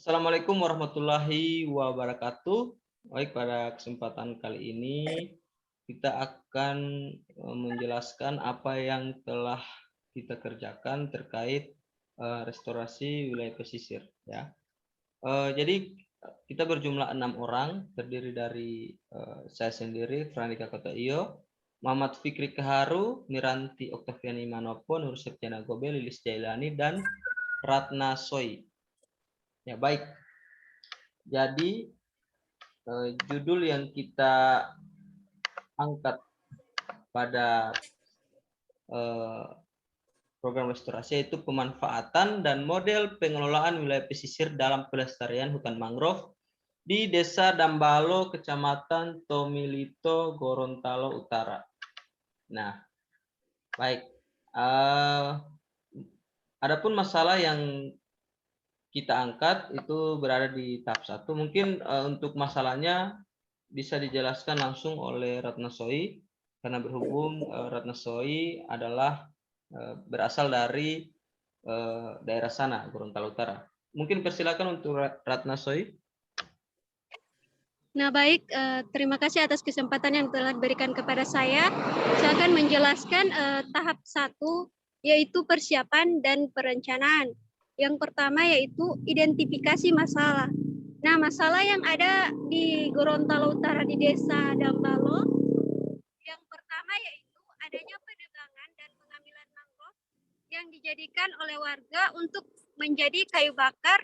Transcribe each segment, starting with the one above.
Assalamualaikum warahmatullahi wabarakatuh. Baik, pada kesempatan kali ini kita akan menjelaskan apa yang telah kita kerjakan terkait restorasi wilayah pesisir, ya. Jadi kita berjumlah 6 orang, terdiri dari saya sendiri, Frandika Kotoio, Muhammad Fikri Kaharu, Miranti Oktaviani Manopo, Nur Septiana Gobe, Lilis Jailani, dan Ratna Soi. Ya, baik. Jadi judul yang kita angkat pada program restorasi yaitu pemanfaatan dan model pengelolaan wilayah pesisir dalam pelestarian hutan mangrove di Desa Dambalo, Kecamatan Tomilito, Gorontalo Utara. Nah, baik. Adapun masalah yang kita angkat itu berada di tahap 1. Mungkin untuk masalahnya bisa dijelaskan langsung oleh Ratna Soi, karena berhubung Ratna Soi adalah berasal dari daerah sana, Gorontalo Utara. Mungkin persilakan untuk Ratna Soi. Nah, baik, terima kasih atas kesempatan yang telah diberikan kepada saya. Saya akan menjelaskan tahap 1, yaitu persiapan dan perencanaan. Yang pertama yaitu identifikasi masalah. Nah, masalah yang ada di Gorontalo Utara di Desa Dambalo, yang pertama yaitu adanya penebangan dan pengambilan mangrove yang dijadikan oleh warga untuk menjadi kayu bakar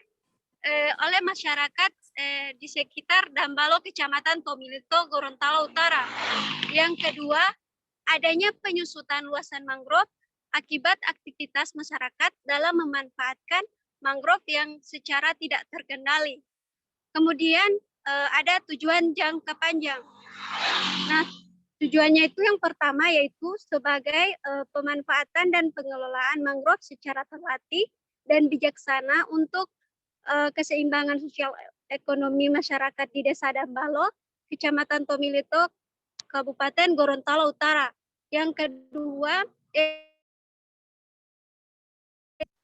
oleh masyarakat di sekitar Dambalo, Kecamatan Tomilito, Gorontalo Utara. Yang kedua, adanya penyusutan luasan mangrove akibat aktivitas masyarakat dalam memanfaatkan mangrove yang secara tidak terkendali. Kemudian ada tujuan jangka panjang. Nah, tujuannya itu yang pertama yaitu sebagai pemanfaatan dan pengelolaan mangrove secara terlatih dan bijaksana untuk keseimbangan sosial ekonomi masyarakat di Desa Dambalo, Kecamatan Tomilito, Kabupaten Gorontalo Utara. Yang kedua,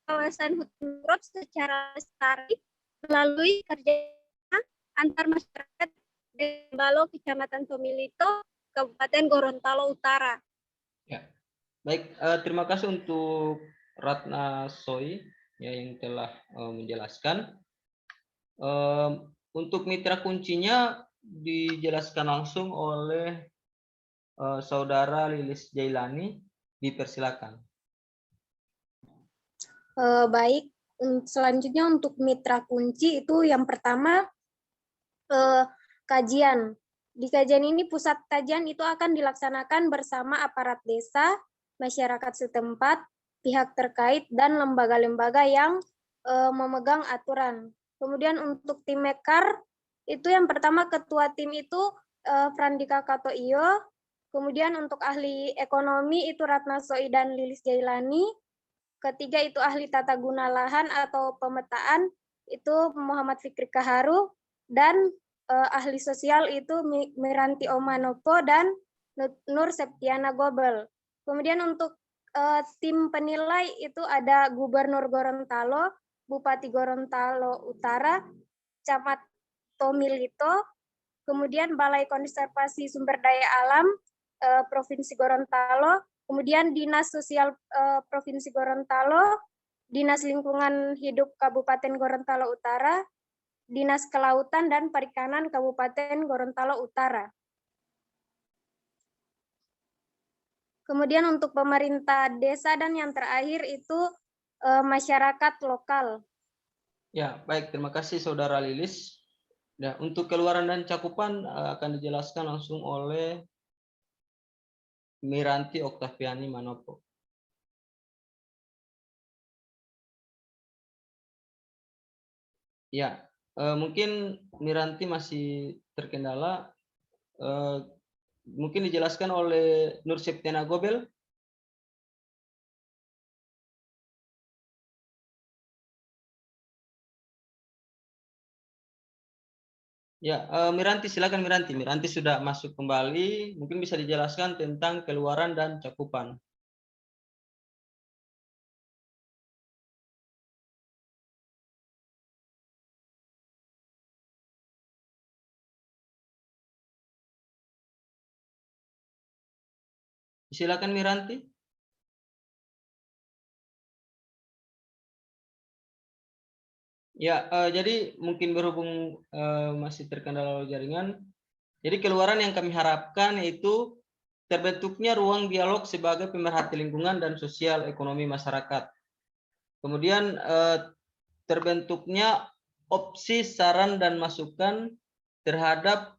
kawasan hutan mangrove secara lestari melalui kerjasama antar masyarakat Dambalo, Kecamatan Tomilito, Kabupaten Gorontalo Utara. Ya, baik. Terima kasih untuk Ratna Soi ya, yang telah menjelaskan. Untuk mitra kuncinya dijelaskan langsung oleh Saudara Lilis Jailani, dipersilakan. Baik, selanjutnya untuk mitra kunci itu yang pertama kajian. Di kajian ini pusat kajian itu akan dilaksanakan bersama aparat desa, masyarakat setempat, pihak terkait, dan lembaga-lembaga yang memegang aturan. Kemudian untuk tim mekar, itu yang pertama ketua tim itu Frandika Katoio, kemudian untuk ahli ekonomi itu Ratna Soi dan Lilis Jailani, ketiga itu ahli tata guna lahan atau pemetaan itu Muhammad Fikri Kaharu, dan ahli sosial itu Miranti Omanopo dan Nur Septiana Gobel. Kemudian untuk tim penilai itu ada Gubernur Gorontalo, Bupati Gorontalo Utara, Camat Tomilito, kemudian Balai Konservasi Sumber Daya Alam Provinsi Gorontalo, kemudian Dinas Sosial Provinsi Gorontalo, Dinas Lingkungan Hidup Kabupaten Gorontalo Utara, Dinas Kelautan dan Perikanan Kabupaten Gorontalo Utara. Kemudian untuk pemerintah desa dan yang terakhir itu masyarakat lokal. Ya, baik. Terima kasih Saudara Lilis. Nah, untuk keluaran dan cakupan akan dijelaskan langsung oleh Miranti Oktaviani Manopo. Ya, mungkin Miranti masih terkendala. Mungkin dijelaskan oleh Nur Septiana Gobel. Ya, Miranti, silakan Miranti. Miranti sudah masuk kembali. Mungkin bisa dijelaskan tentang keluaran dan cakupan. Silakan Miranti. Ya, jadi mungkin berhubung masih terkendala jaringan, jadi keluaran yang kami harapkan yaitu terbentuknya ruang dialog sebagai pemerhati lingkungan dan sosial ekonomi masyarakat. Kemudian terbentuknya opsi saran dan masukan terhadap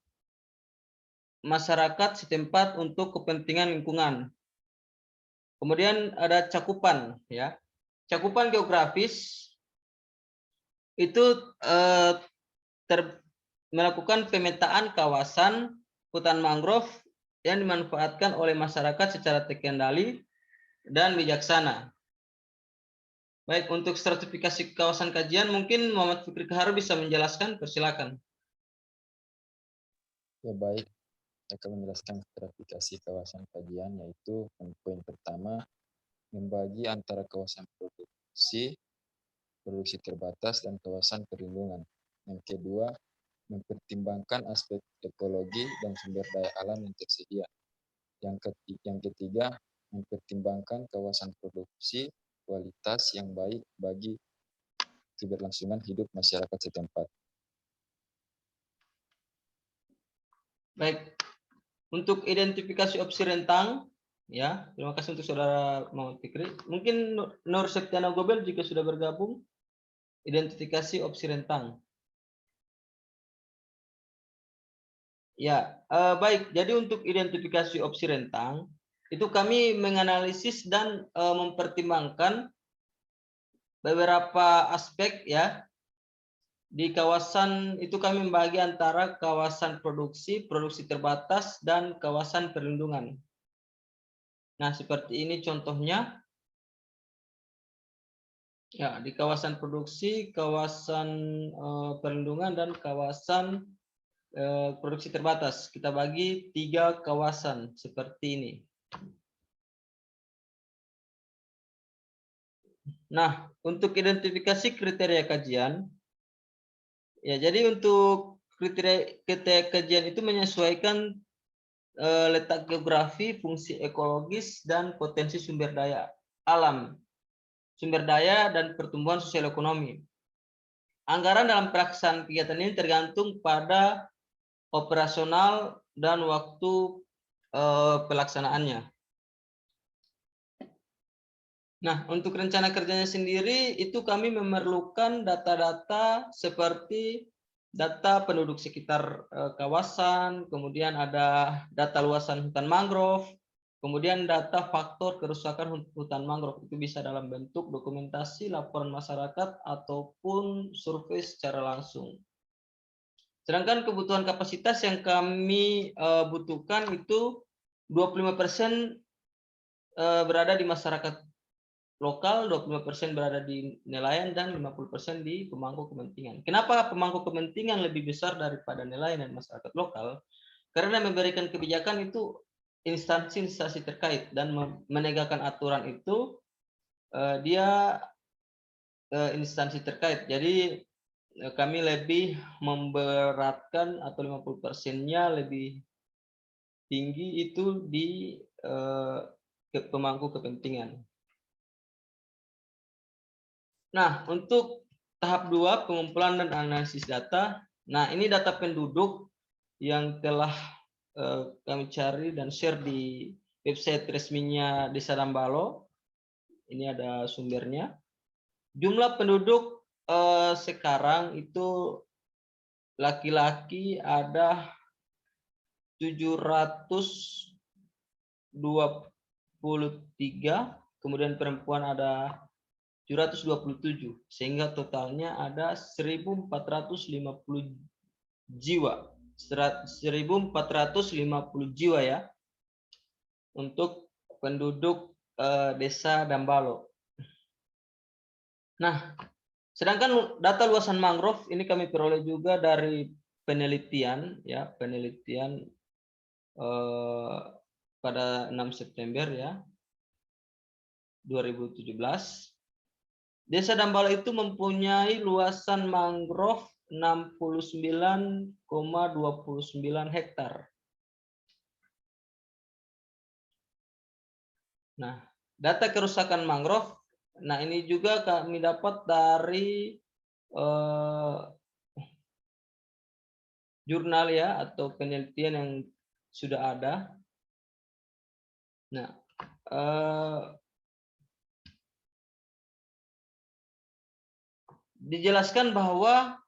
masyarakat setempat untuk kepentingan lingkungan. Kemudian ada cakupan, ya. Cakupan geografis itu melakukan pemetaan kawasan hutan mangrove yang dimanfaatkan oleh masyarakat secara terkendali dan bijaksana. Baik, untuk stratifikasi kawasan kajian mungkin Muhammad Fikri Kaharu bisa menjelaskan, persilakan. Ya baik, saya akan menjelaskan stratifikasi kawasan kajian, yaitu poin pertama, membagi antara kawasan produksi terbatas, dan kawasan perlindungan. Yang kedua, mempertimbangkan aspek ekologi dan sumber daya alam yang tersedia. Yang ketiga, mempertimbangkan kawasan produksi kualitas yang baik bagi keberlangsungan hidup masyarakat setempat. Baik, untuk identifikasi opsi rentang, ya, terima kasih untuk saudara Muhammad Fikri. Mungkin Nur Septiana Gobel jika sudah bergabung, identifikasi opsi rentang. Ya, baik. Jadi untuk identifikasi opsi rentang, itu kami menganalisis dan mempertimbangkan beberapa aspek, ya. Di kawasan itu kami membagi antara kawasan produksi terbatas, dan kawasan perlindungan. Nah, seperti ini contohnya. Ya, di kawasan produksi, kawasan perlindungan, dan kawasan produksi terbatas. Kita bagi 3 kawasan seperti ini. Nah, untuk identifikasi kriteria kajian, ya jadi untuk kriteria kajian itu menyesuaikan letak geografi, fungsi ekologis, dan potensi sumber daya alam, sumber daya dan pertumbuhan sosial ekonomi. Anggaran dalam pelaksanaan kegiatan ini tergantung pada operasional dan waktu pelaksanaannya. Nah, untuk rencana kerjanya sendiri itu kami memerlukan data-data seperti data penduduk sekitar kawasan, kemudian ada data luasan hutan mangrove, kemudian data faktor kerusakan hutan mangrove. Itu bisa dalam bentuk dokumentasi, laporan masyarakat, ataupun survei secara langsung. Sedangkan kebutuhan kapasitas yang kami butuhkan itu 25% berada di masyarakat lokal, 25% berada di nelayan, dan 50% di pemangku kepentingan. Kenapa pemangku kepentingan lebih besar daripada nelayan dan masyarakat lokal? Karena memberikan kebijakan itu instansi-instansi terkait, dan menegakkan aturan itu dia instansi terkait. Jadi kami lebih memberatkan, atau 50%-nya lebih tinggi itu di pemangku kepentingan. Nah, untuk tahap 2, pengumpulan dan analisis data. Nah, ini data penduduk yang telah kami cari dan share di website resminya Desa Dambalo. Ini ada sumbernya. Jumlah penduduk sekarang itu laki-laki ada 723, kemudian perempuan ada 727, sehingga totalnya ada 1.450 jiwa. 1.450 jiwa, ya, untuk penduduk Desa Dambalo. Nah, sedangkan data luasan mangrove ini kami peroleh juga dari penelitian, ya, penelitian pada 6 September ya 2017. Desa Dambalo itu mempunyai luasan mangrove 69,29 hektar. Nah, data kerusakan mangrove, nah ini juga kami dapat dari jurnal ya atau penelitian yang sudah ada. Nah, dijelaskan bahwa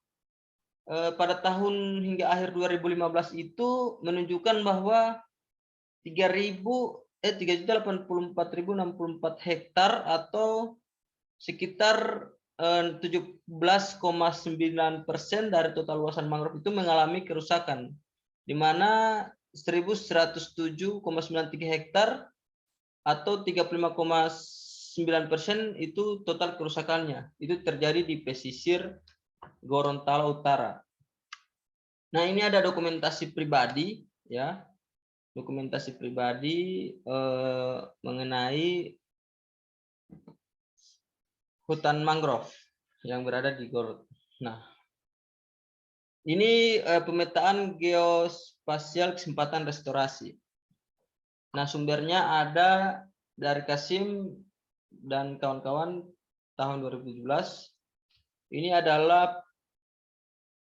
pada tahun hingga akhir 2015 itu menunjukkan bahwa 3.084.064 hektar atau sekitar 17,9% dari total luasan mangrove itu mengalami kerusakan, di mana 1.107,93 hektar atau 35,9% itu total kerusakannya itu terjadi di pesisir Gorontalo Utara. Nah, ini ada dokumentasi pribadi ya, dokumentasi pribadi mengenai hutan mangrove yang berada di Gorot. Nah, ini pemetaan geospasial kesempatan restorasi. Nah, sumbernya ada dari Kasim dan kawan-kawan tahun 2017. Ini adalah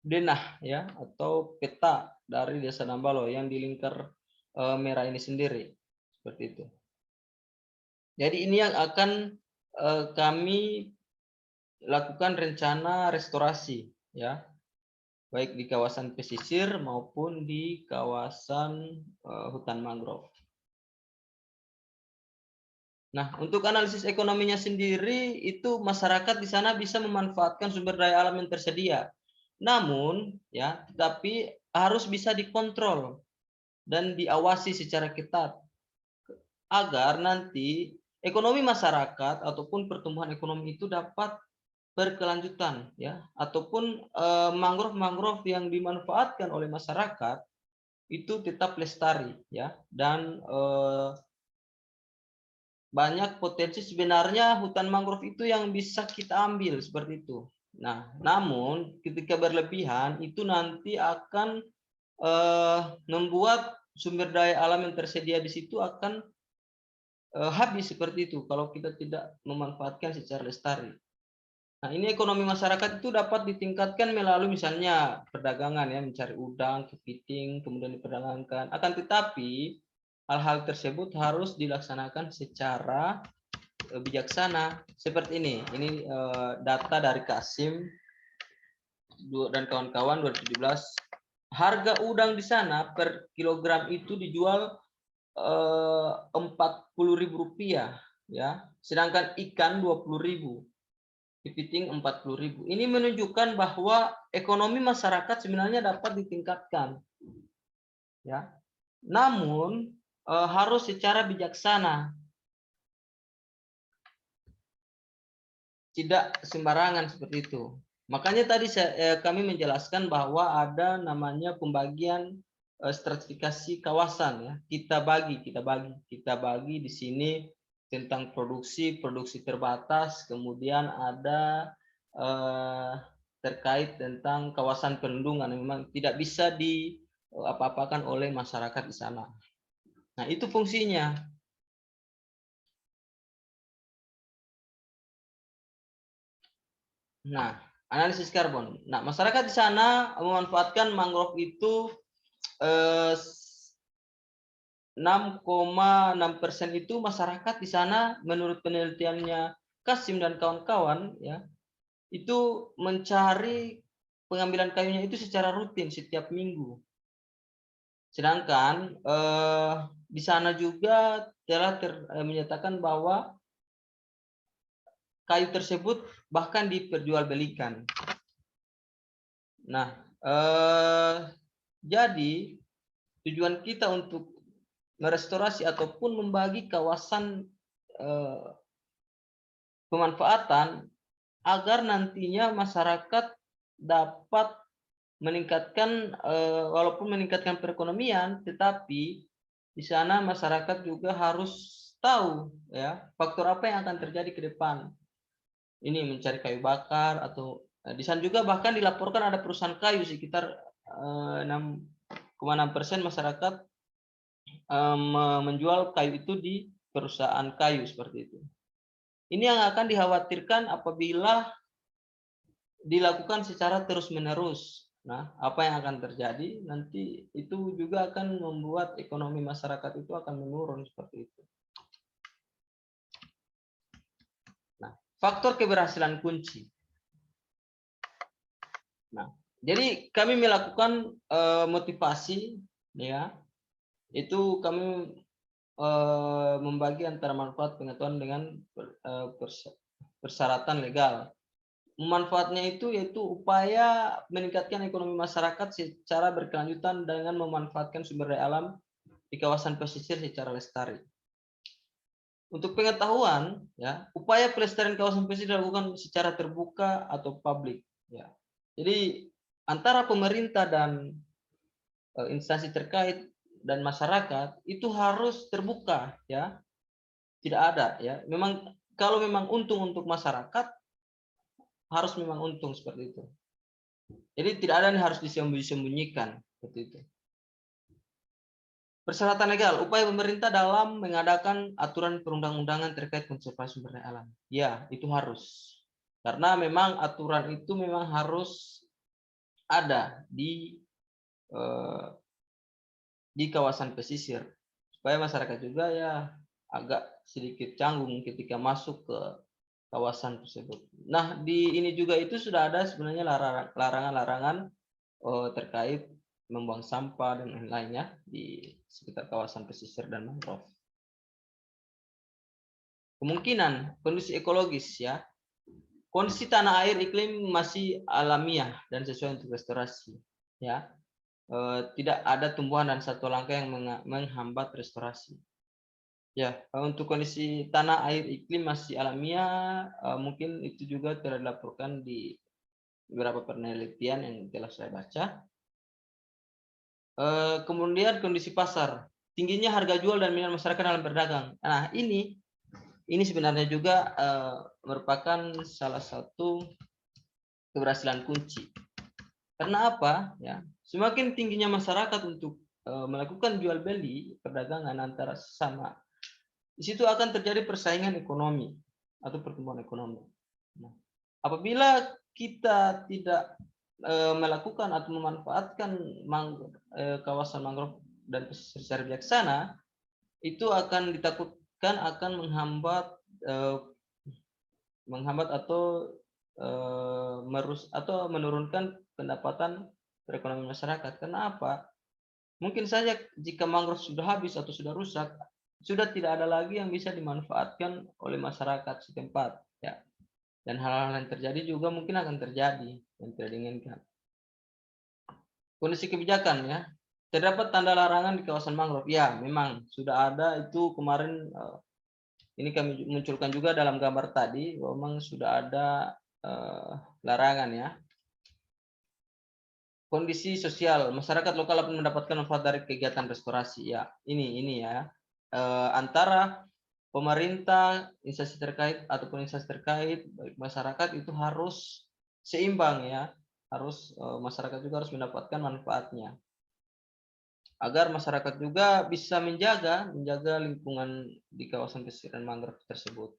denah ya atau peta dari Desa Nambalo yang di lingkar merah ini sendiri, seperti itu. Jadi ini yang akan kami lakukan rencana restorasi ya, baik di kawasan pesisir maupun di kawasan hutan mangrove. Nah, untuk analisis ekonominya sendiri itu masyarakat di sana bisa memanfaatkan sumber daya alam yang tersedia. Namun ya, tetapi harus bisa dikontrol dan diawasi secara ketat agar nanti ekonomi masyarakat ataupun pertumbuhan ekonomi itu dapat berkelanjutan ya, ataupun mangrove-mangrove yang dimanfaatkan oleh masyarakat itu tetap lestari ya, dan banyak potensi sebenarnya hutan mangrove itu yang bisa kita ambil seperti itu. Nah, namun ketika berlebihan itu nanti akan membuat sumber daya alam yang tersedia di situ akan habis seperti itu kalau kita tidak memanfaatkan secara lestari. Nah, ini ekonomi masyarakat itu dapat ditingkatkan melalui misalnya perdagangan ya, mencari udang, kepiting, kemudian diperdagangkan. Akan tetapi hal-hal tersebut harus dilaksanakan secara bijaksana seperti ini. Ini data dari Kasim dan kawan-kawan 2017. Harga udang di sana per kilogram itu dijual Rp40.000 ya, sedangkan ikan 20.000, kepiting 40.000. Ini menunjukkan bahwa ekonomi masyarakat sebenarnya dapat ditingkatkan ya, namun harus secara bijaksana, tidak sembarangan seperti itu. Makanya tadi kami menjelaskan bahwa ada namanya pembagian stratifikasi kawasan ya. Kita bagi di sini tentang produksi terbatas, kemudian ada terkait tentang kawasan perlindungan yang memang tidak bisa apa-apakan oleh masyarakat di sana. Nah, itu fungsinya. Nah, analisis karbon. Nah, masyarakat di sana memanfaatkan mangrove itu 6,6% itu masyarakat di sana menurut penelitiannya Kasim dan kawan-kawan ya, itu mencari pengambilan kayunya itu secara rutin setiap minggu. Sedangkan di sana juga telah menyatakan bahwa kayu tersebut bahkan diperjualbelikan. Nah, jadi tujuan kita untuk merestorasi ataupun membagi kawasan pemanfaatan agar nantinya masyarakat dapat meningkatkan, walaupun meningkatkan perekonomian, tetapi di sana masyarakat juga harus tahu ya faktor apa yang akan terjadi ke depan. Ini mencari kayu bakar atau di sana juga bahkan dilaporkan ada perusahaan kayu sekitar 6,6% masyarakat menjual kayu itu di perusahaan kayu seperti itu. Ini yang akan dikhawatirkan apabila dilakukan secara terus-menerus. Nah, apa yang akan terjadi nanti itu juga akan membuat ekonomi masyarakat itu akan menurun seperti itu. Nah, faktor keberhasilan kunci. Nah, jadi kami melakukan motivasi, ya, itu kami membagi antara manfaat pengetahuan dengan persyaratan legal. Manfaatnya itu yaitu upaya meningkatkan ekonomi masyarakat secara berkelanjutan dengan memanfaatkan sumber daya alam di kawasan pesisir secara lestari. Untuk pengetahuan, ya, upaya pelestarian kawasan pesisir dilakukan secara terbuka atau publik, ya. Jadi antara pemerintah dan instansi terkait dan masyarakat itu harus terbuka, ya. Tidak ada, ya. Memang kalau memang untung untuk masyarakat harus memang untung seperti itu. Jadi tidak ada yang harus disembunyikan seperti itu. Persyaratan legal, upaya pemerintah dalam mengadakan aturan perundang-undangan terkait konservasi sumber daya alam. Ya, itu harus. Karena memang aturan itu memang harus ada di kawasan pesisir supaya masyarakat juga ya agak sedikit canggung ketika masuk ke kawasan tersebut. Nah, di ini juga itu sudah ada sebenarnya larangan-larangan terkait membuang sampah dan lain-lainnya di sekitar kawasan pesisir dan mangrove. Kemungkinan kondisi ekologis, ya. Kondisi tanah air iklim masih alamiah dan sesuai untuk restorasi, ya. Tidak ada tumbuhan dan satwa langka yang menghambat restorasi. Ya, untuk kondisi tanah air iklim masih alamiah, mungkin itu juga telah dilaporkan di beberapa penelitian yang telah saya baca. Kemudian kondisi pasar, tingginya harga jual dan minat masyarakat dalam berdagang. Nah, ini sebenarnya juga merupakan salah satu keberhasilan kunci. Karena apa? Ya, semakin tingginya masyarakat untuk melakukan jual beli perdagangan antara sesama, di situ akan terjadi persaingan ekonomi atau pertumbuhan ekonomi. Nah, apabila kita tidak melakukan atau memanfaatkan kawasan mangrove dan pesisir secara bijaksana, itu akan ditakutkan akan menghambat atau menurunkan pendapatan perekonomian masyarakat. Kenapa? Mungkin saja jika mangrove sudah habis atau sudah rusak, sudah tidak ada lagi yang bisa dimanfaatkan oleh masyarakat setempat, ya. Dan hal-hal yang terjadi juga mungkin akan terjadi yang tidak diinginkan. Kondisi kebijakan, ya. Terdapat tanda larangan di kawasan mangrove. Ya, memang sudah ada itu kemarin. Ini kami munculkan juga dalam gambar tadi, memang sudah ada larangan, ya. Kondisi sosial, masyarakat lokal dapat mendapatkan manfaat dari kegiatan restorasi. Ya, ini ya. Antara pemerintah, instansi terkait ataupun instansi terkait, baik masyarakat itu harus seimbang, ya. Harus masyarakat juga harus mendapatkan manfaatnya. Agar masyarakat juga bisa menjaga lingkungan di kawasan pesisir dan mangrove tersebut.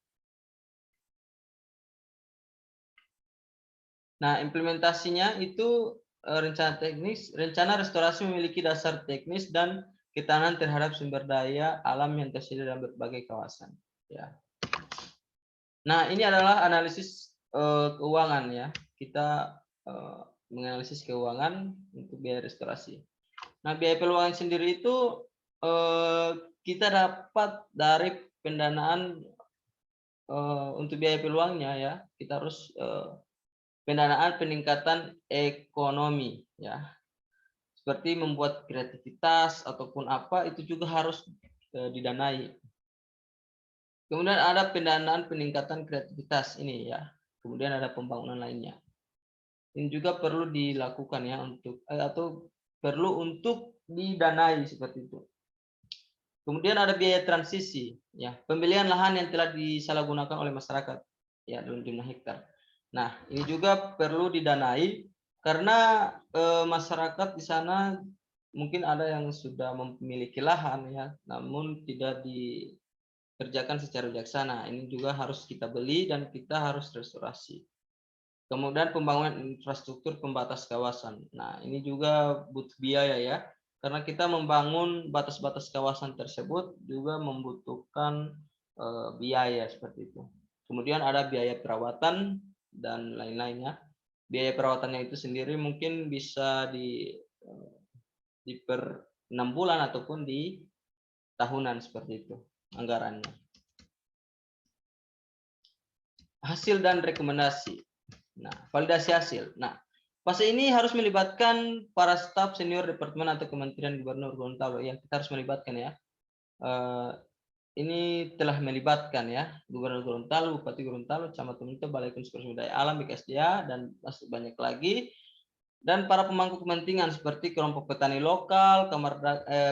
Nah, implementasinya itu rencana restorasi memiliki dasar teknis dan ketahanan terhadap sumber daya alam yang tersedia dalam berbagai kawasan, ya. Nah, ini adalah analisis keuangan, ya. Kita menganalisis keuangan untuk biaya restorasi. Nah, biaya peluang sendiri itu kita dapat dari pendanaan untuk biaya peluangnya, ya. Kita harus pendanaan peningkatan ekonomi, ya. Seperti membuat kreativitas ataupun apa itu juga harus didanai. Kemudian ada pendanaan peningkatan kreativitas ini, ya. Kemudian ada pembangunan lainnya. Ini juga perlu dilakukan, ya, untuk atau perlu untuk didanai seperti itu. Kemudian ada biaya transisi, ya, pembelian lahan yang telah disalahgunakan oleh masyarakat, ya, dalam jumlah hektar. Nah, ini juga perlu didanai karena masyarakat di sana mungkin ada yang sudah memiliki lahan, ya, namun tidak kerjakan secara bijaksana. Ini juga harus kita beli dan kita harus restorasi. Kemudian pembangunan infrastruktur pembatas kawasan. Nah, ini juga butuh biaya ya. Karena kita membangun batas-batas kawasan tersebut juga membutuhkan biaya seperti itu. Kemudian ada biaya perawatan dan lain-lainnya. Biaya perawatannya itu sendiri mungkin bisa di per 6 bulan ataupun di tahunan seperti itu anggarannya. Hasil dan rekomendasi. Nah, validasi hasil. Nah, fase ini harus melibatkan para staf senior departemen atau kementerian gubernur Gorontalo yang kita harus melibatkan ya. Ini telah melibatkan ya Gubernur Gorontalo, Bupati Gorontalo, Camat Pemerintah, Balai Konservasi Sumber Daya Alam BKSDA dan masih banyak lagi. Dan para pemangku kepentingan seperti kelompok petani lokal, kamar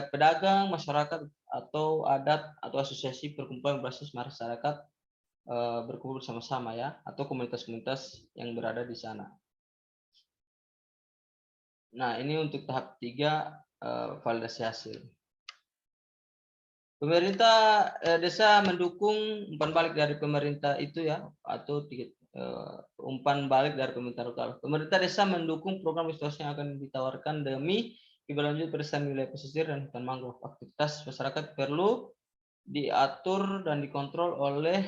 pedagang, masyarakat atau adat atau asosiasi perkumpulan berbasis masyarakat berkumpul bersama-sama ya, atau komunitas-komunitas yang berada di sana. Nah, ini untuk tahap 3 validasi hasil. Pemerintah desa mendukung umpan balik dari pemerintah itu ya, atau umpan balik dari pemerintah lokal. Pemerintah desa mendukung program restorasi yang akan ditawarkan demi keberlanjutan pelestarian wilayah pesisir dan hutan mangrove. Aktivitas masyarakat perlu diatur dan dikontrol oleh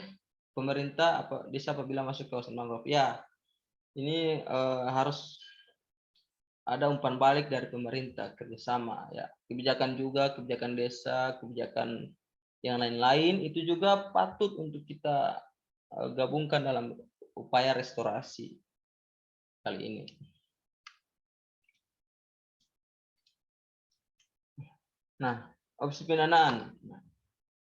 pemerintah desa apabila masuk kawasan mangrove. Ya, ini harus ada umpan balik dari pemerintah kerjasama ya, kebijakan juga, kebijakan desa, kebijakan yang lain-lain itu juga patut untuk kita gabungkan dalam upaya restorasi kali ini. Nah, opsi pendanaan. Nah,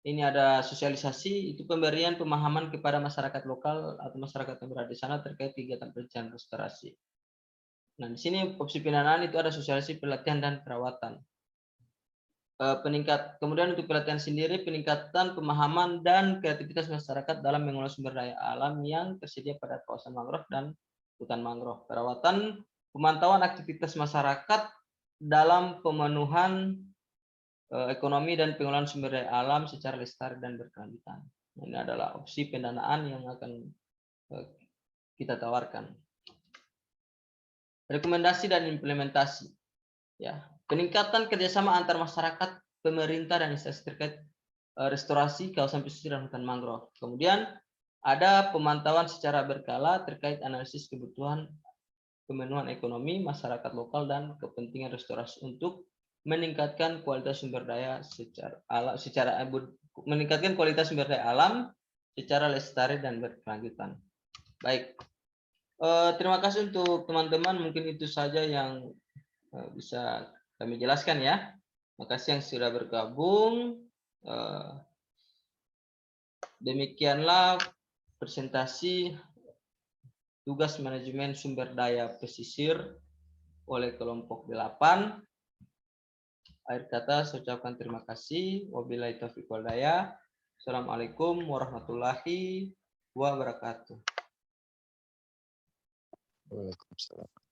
ini ada sosialisasi, itu pemberian pemahaman kepada masyarakat lokal atau masyarakat yang berada di sana terkait kegiatan perencanaan restorasi. Nah, di sini opsi pendanaan itu ada sosialisasi, pelatihan dan perawatan. Kemudian untuk pelatihan sendiri, peningkatan pemahaman dan kreativitas masyarakat dalam mengelola sumber daya alam yang tersedia pada kawasan mangrove dan hutan mangrove. Perawatan, pemantauan aktivitas masyarakat dalam pemenuhan ekonomi dan pengelolaan sumber daya alam secara lestari dan berkelanjutan. Ini adalah opsi pendanaan yang akan kita tawarkan. Rekomendasi dan implementasi. Ya, peningkatan kerjasama antar masyarakat, pemerintah dan instansi terkait restorasi kawasan pesisir dan hutan mangrove. Kemudian ada pemantauan secara berkala terkait analisis kebutuhan pemenuhan ekonomi masyarakat lokal dan kepentingan restorasi untuk meningkatkan kualitas sumber daya meningkatkan kualitas sumber daya alam secara lestari dan berkelanjutan. Baik. Terima kasih untuk teman-teman, mungkin itu saja yang bisa kami jelaskan ya. Makasih yang sudah bergabung. Demikianlah presentasi tugas manajemen sumber daya pesisir oleh kelompok 8. Akhir kata saya ucapkan terima kasih. Wabillahi taufiq wal hidayah. Assalamualaikum warahmatullahi wabarakatuh. Waalaikumsalam.